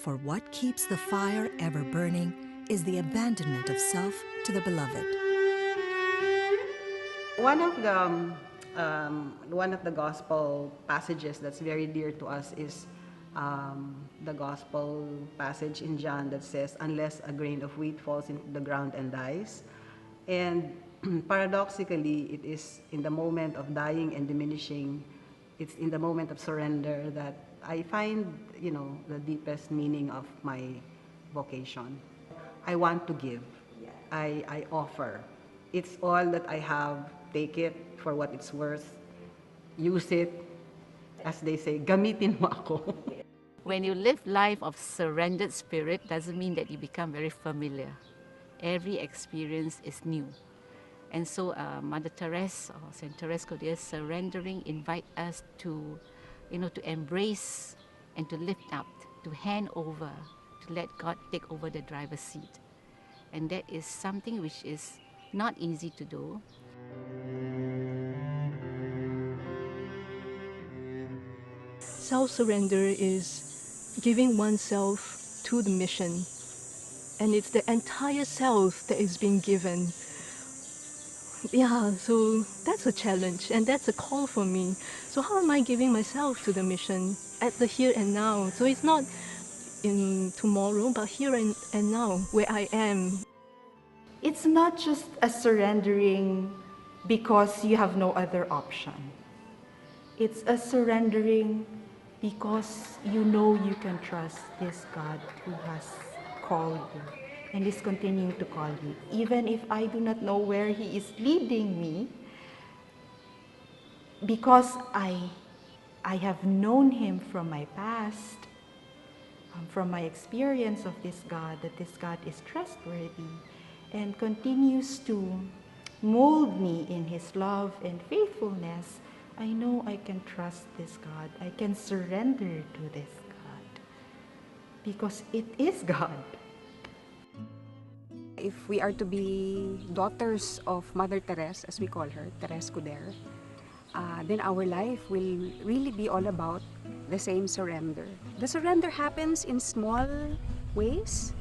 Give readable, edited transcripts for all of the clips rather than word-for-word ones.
For what keeps the fire ever burning is the abandonment of self to the beloved. One of the gospel passages that's very dear to us is the gospel passage in John that says, "Unless a grain of wheat falls into the ground and dies." And paradoxically, it is in the moment of dying and diminishing, it's in the moment of surrender that I find, the deepest meaning of my vocation. I want to give. I offer. It's all that I have. Take it for what it's worth. Use it. As they say, gamitin mo ako. When you live life of surrendered spirit, doesn't mean that you become very familiar. Every experience is new. And so Mother Teresa or Saint Therese Cordelier surrendering invite us to, to embrace and to lift up, to hand over, to let God take over the driver's seat. And that is something which is not easy to do. Self-surrender is giving oneself to the mission, and it's the entire self that is being given. Yeah, so that's a challenge, and that's a call for me. So how am I giving myself to the mission at the here and now? So it's not in tomorrow, but here and now, where I am. It's not just a surrendering because you have no other option. It's a surrendering because you know you can trust this God who has called you and is continuing to call you. Even if I do not know where He is leading me, because I have known Him from my past, from my experience of this God, that this God is trustworthy and continues to mold me in His love and faithfulness, I know I can trust this God. I can surrender to this God because it is God. If we are to be daughters of Mother Teresa, as we call her, Therese Cordelier, then our life will really be all about the same surrender. The surrender happens in small ways,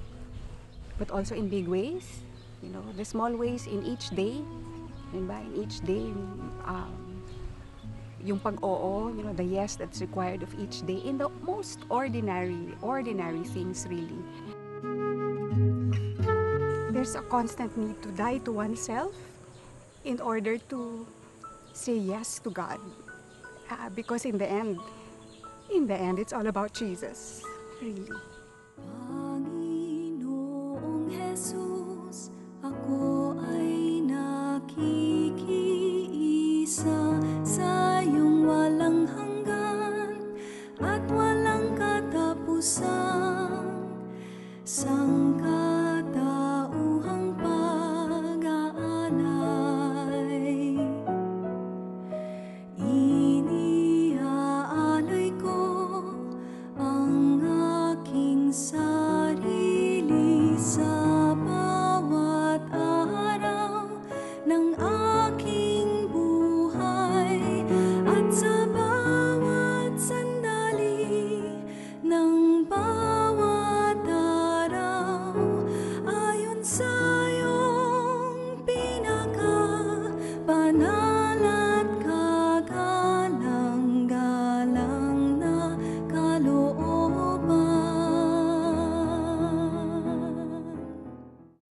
but also in big ways. The small ways in each day. In each day, yung pag-oo, the yes that's required of each day in the most ordinary things really. There's a constant need to die to oneself in order to say yes to God. Because in the end, it's all about Jesus, really. Panginoong Jesus, ako ay nakikiisa sa iyong walang hanggan at walang katapusan.